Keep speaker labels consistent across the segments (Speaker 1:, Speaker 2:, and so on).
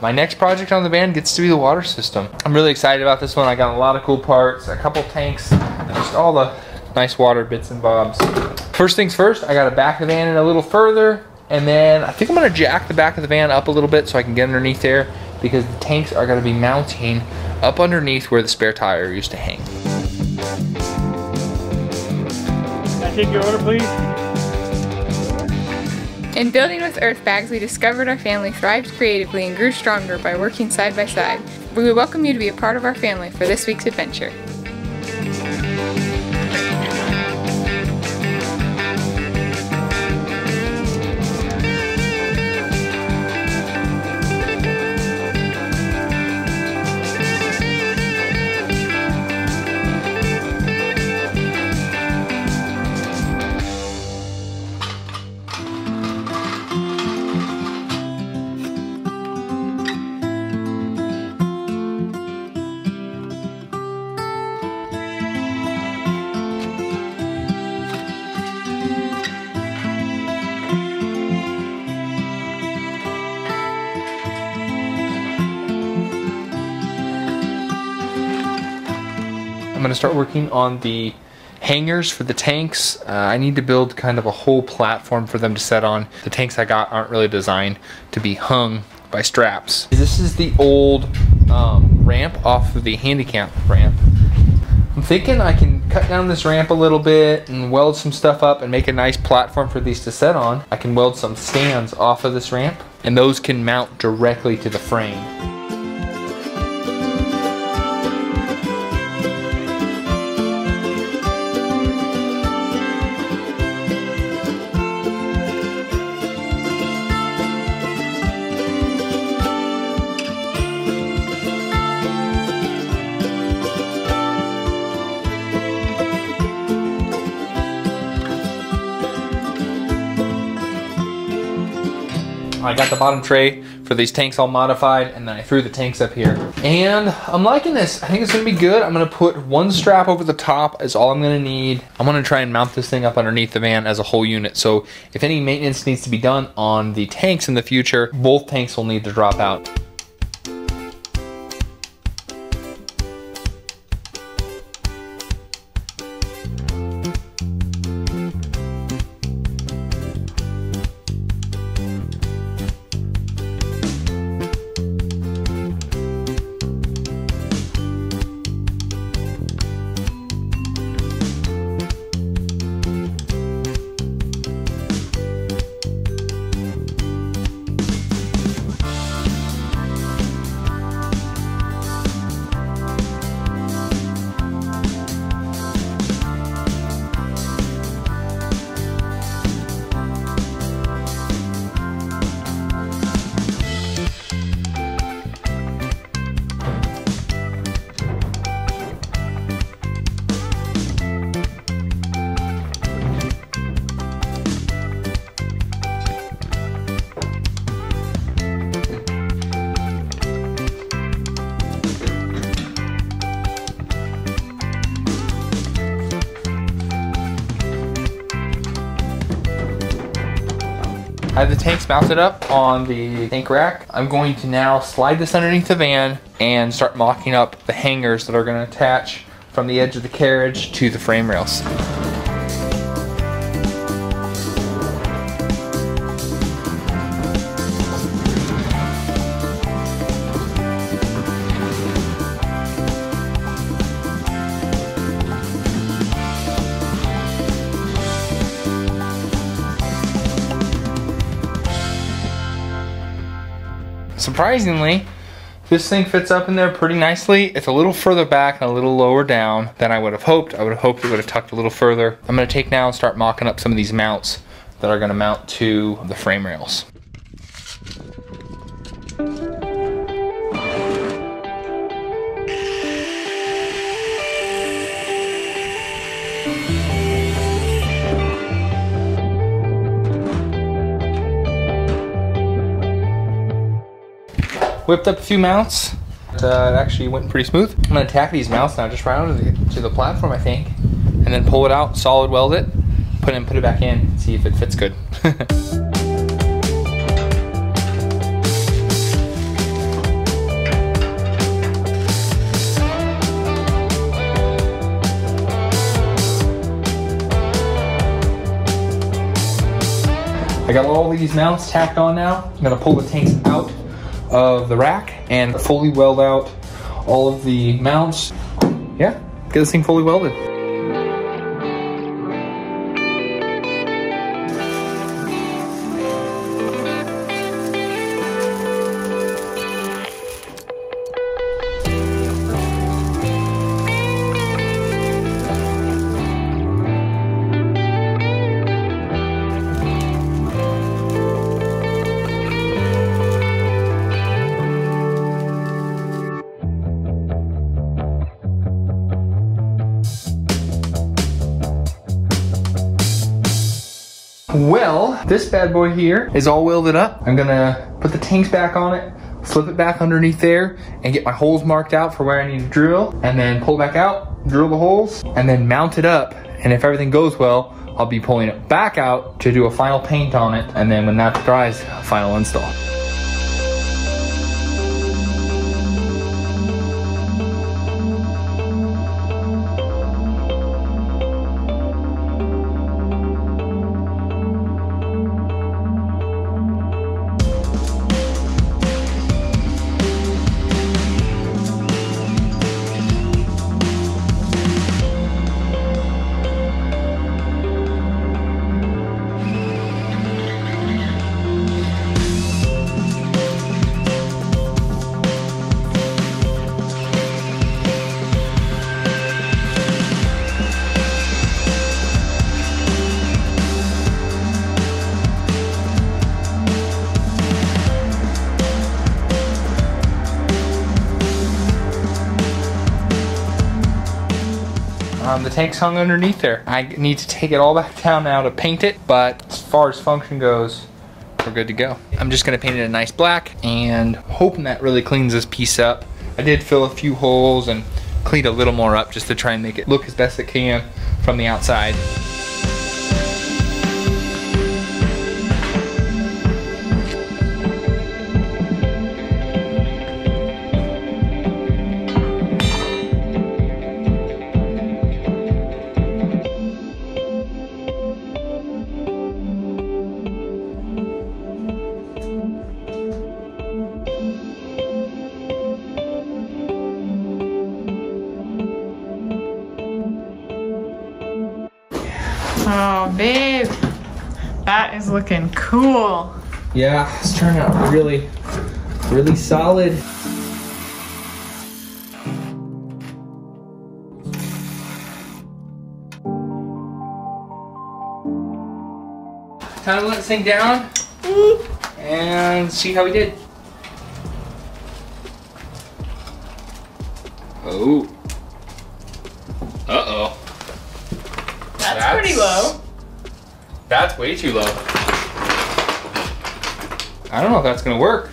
Speaker 1: my next project on the van gets to be the water system. I'm really excited about this one. I got a lot of cool parts, a couple tanks, just all the nice water bits and bobs. First things first, I gotta back the van in a little further, and then I think I'm gonna jack the back of the van up a little bit so I can get underneath there, because the tanks are gonna be mounting up underneath where the spare tire used to hang.
Speaker 2: Can I take your order, please?
Speaker 3: In building with earth bags, we discovered our family thrived creatively and grew stronger by working side by side. We would welcome you to be a part of our family for this week's adventure.
Speaker 1: I'm gonna start working on the hangers for the tanks. I need to build kind of a whole platform for them to set on. The tanks I got aren't really designed to be hung by straps. This is the old ramp off of the handicap ramp. I'm thinking I can cut down this ramp a little bit and weld some stuff up and make a nice platform for these to set on. I can weld some stands off of this ramp, and those can mount directly to the frame. I got the bottom tray for these tanks all modified, and then I threw the tanks up here. And I'm liking this. I think it's gonna be good. I'm gonna put one strap over the top is all I'm gonna need. I'm gonna try and mount this thing up underneath the van as a whole unit. So if any maintenance needs to be done on the tanks in the future, both tanks will need to drop out. I have the tanks mounted up on the tank rack. I'm going to now slide this underneath the van and start mocking up the hangers that are going to attach from the edge of the carriage to the frame rails. Surprisingly, this thing fits up in there pretty nicely. It's a little further back and a little lower down than I would have hoped. I would have hoped it would have tucked a little further. I'm gonna take now and start mocking up some of these mounts that are gonna mount to the frame rails. Whipped up a few mounts. It actually went pretty smooth. I'm gonna tack these mounts now just right onto the platform, I think, and then pull it out, solid weld it, put it back in, see if it fits good. I got all these mounts tacked on now. I'm gonna pull the tanks out of the rack and fully weld out all of the mounts. Yeah, get this thing fully welded. Well, this bad boy here is all welded up. I'm gonna put the tanks back on it, flip it back underneath there, and get my holes marked out for where I need to drill, and then pull it back out, drill the holes, and then mount it up. And if everything goes well, I'll be pulling it back out to do a final paint on it, and then when that dries, final install. The tank's hung underneath there. I need to take it all back down now to paint it, but as far as function goes, we're good to go. I'm just gonna paint it a nice black and hoping that really cleans this piece up. I did fill a few holes and clean a little more up just to try and make it look as best it can from the outside.
Speaker 3: Oh, babe, that is looking cool.
Speaker 1: Yeah, it's turned out really, really solid. Time to let this thing down and see how we did. Oh. Uh-oh.
Speaker 3: That's pretty low.
Speaker 1: That's way too low. I don't know if that's gonna work.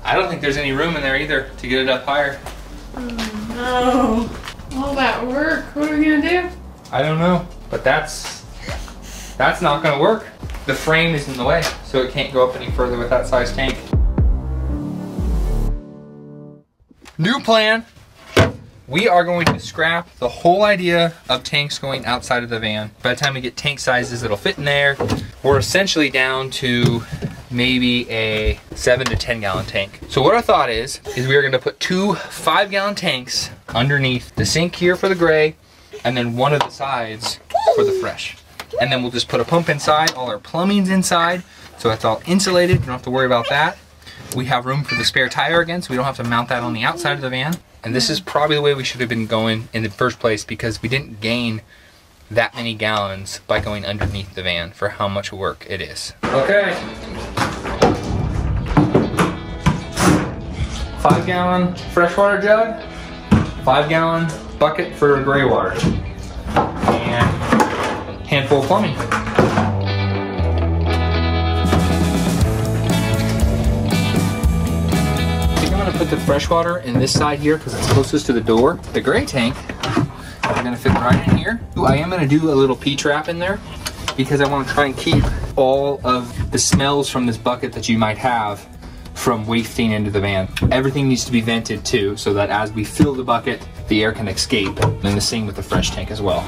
Speaker 1: I don't think there's any room in there either to get it up higher.
Speaker 3: Oh no. All that work. What are we gonna do?
Speaker 1: I don't know, but that's not gonna work. The frame is in the way, so it can't go up any further with that size tank. New plan. We are going to scrap the whole idea of tanks going outside of the van. By the time we get tank sizes that'll fit in there, we're essentially down to maybe a 7 to 10 gallon tank. So what our thought is we are gonna put 2 5-gallon tanks underneath the sink here for the gray, and then one of the sides for the fresh. And then we'll just put a pump inside, all our plumbing's inside, so it's all insulated, you don't have to worry about that. We have room for the spare tire again, so we don't have to mount that on the outside of the van. And this is probably the way we should have been going in the first place, because we didn't gain that many gallons by going underneath the van for how much work it is. Okay. 5-gallon freshwater jug, 5-gallon bucket for gray water, and handful of plumbing. Put the fresh water in this side here because it's closest to the door. The gray tank are gonna fit right in here. I am gonna do a little P-trap in there because I want to try and keep all of the smells from this bucket that you might have from wafting into the van. Everything needs to be vented too, so that as we fill the bucket, the air can escape. And the same with the fresh tank as well.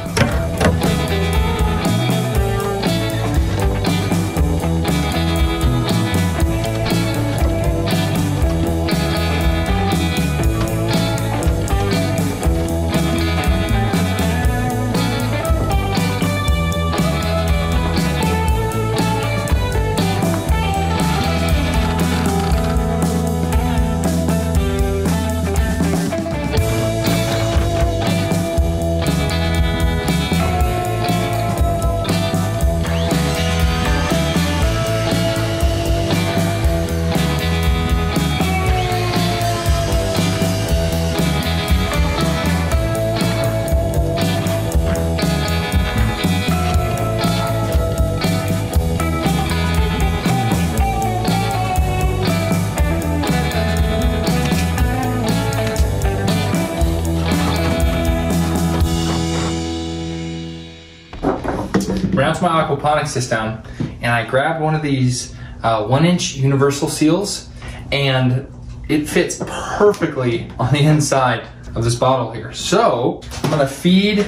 Speaker 1: to my aquaponics system, and I grabbed one of these 1-inch universal seals, and it fits perfectly on the inside of this bottle here. So I'm gonna feed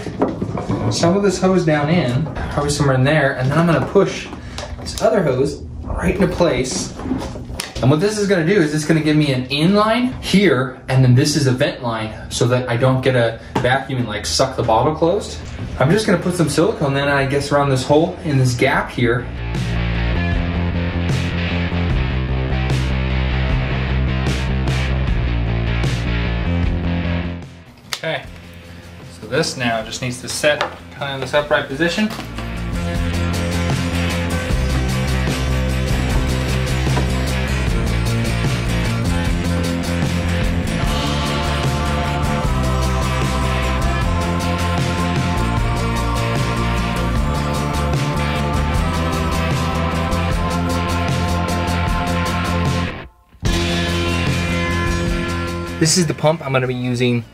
Speaker 1: some of this hose down in, probably somewhere in there, and then I'm gonna push this other hose right into place. And what this is gonna do is it's gonna give me an in line here, and then this is a vent line so that I don't get a vacuum and like suck the bottle closed. I'm just gonna put some silicone then, I guess, around this hole in this gap here. Okay, so this now just needs to set kind of in this upright position. This is the pump I'm gonna be using.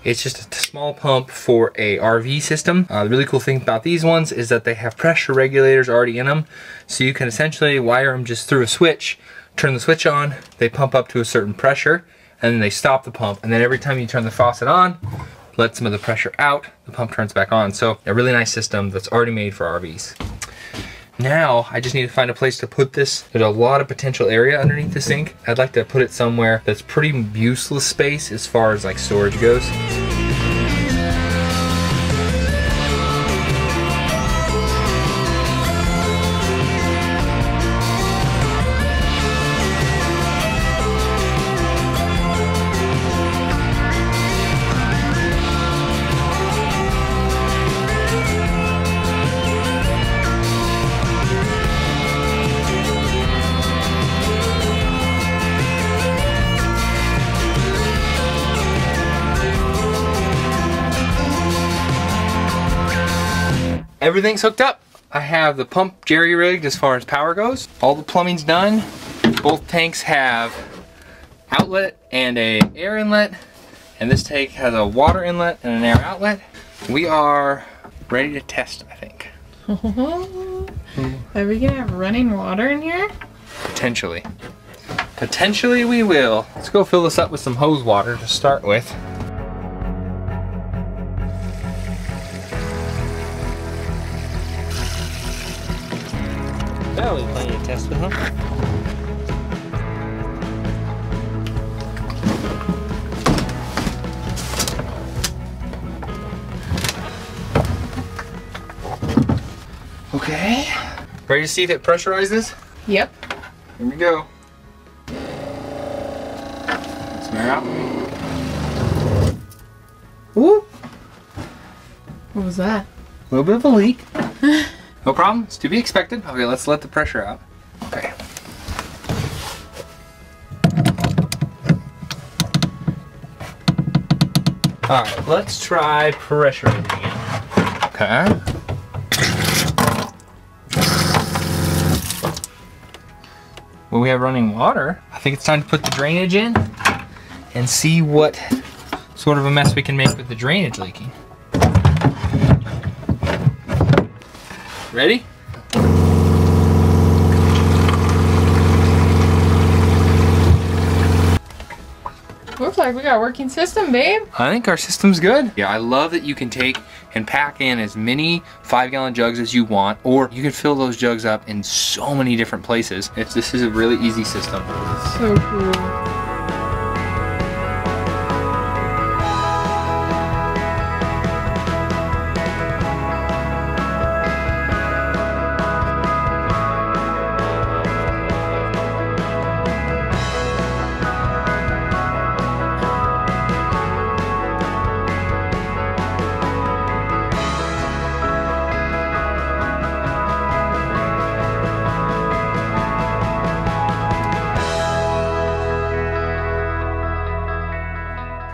Speaker 1: It's just a small pump for a RV system. The really cool thing about these ones is that they have pressure regulators already in them. So you can essentially wire them just through a switch, turn the switch on, they pump up to a certain pressure, and then they stop the pump. And then every time you turn the faucet on, let some of the pressure out, the pump turns back on. So a really nice system that's already made for RVs. Now, I just need to find a place to put this. There's a lot of potential area underneath the sink. I'd like to put it somewhere that's pretty useless space as far as like storage goes. Everything's hooked up. I have the pump jerry-rigged as far as power goes. All the plumbing's done. Both tanks have outlet and a air inlet, and this tank has a water inlet and an air outlet. We are ready to test, I think.
Speaker 3: Are we gonna have running water in here?
Speaker 1: Potentially. Potentially we will. Let's go fill this up with some hose water to start with. That'll be plenty to test with, huh? Okay. Ready to see if it pressurizes?
Speaker 3: Yep.
Speaker 1: Here we go. Smear out. Woo!
Speaker 3: What was that?
Speaker 1: A little bit of a leak. No problem, it's to be expected. Okay, let's let the pressure out. Okay. Alright, let's try pressurizing again. Okay. Well, we have running water. I think it's time to put the drainage in and see what sort of a mess we can make with the drainage leaking. Ready?
Speaker 3: Looks like we got a working system, babe.
Speaker 1: I think our system's good. Yeah, I love that you can take and pack in as many 5-gallon jugs as you want, or you can fill those jugs up in so many different places. This is a really easy system.
Speaker 3: So cool.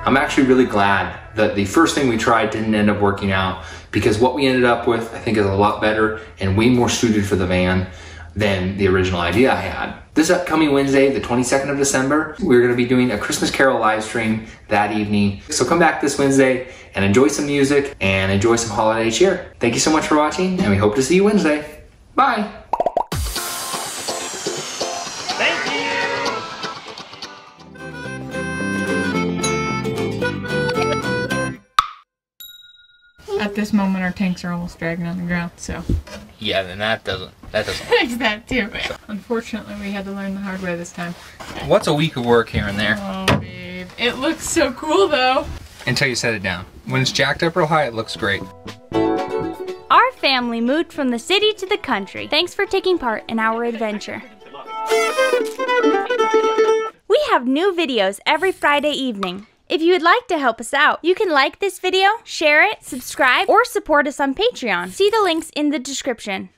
Speaker 1: I'm actually really glad that the first thing we tried didn't end up working out, because what we ended up with I think is a lot better and way more suited for the van. than the original idea I had. This upcoming Wednesday, the 22nd of December, we're gonna be doing a Christmas Carol live stream that evening. So come back this Wednesday and enjoy some music and enjoy some holiday cheer. Thank you so much for watching, and we hope to see you Wednesday. Bye.
Speaker 3: At this moment, our tanks are almost dragging on the ground, so.
Speaker 1: Yeah, then that doesn't.
Speaker 3: Fix that too. Unfortunately, we had to learn the hard way this time.
Speaker 1: What's a week of work here and there?
Speaker 3: Oh, babe. It looks so cool, though.
Speaker 1: Until you set it down. When it's jacked up real high, it looks great.
Speaker 4: Our family moved from the city to the country. Thanks for taking part in our adventure. We have new videos every Friday evening. If you would like to help us out, you can like this video, share it, subscribe, or support us on Patreon. See the links in the description.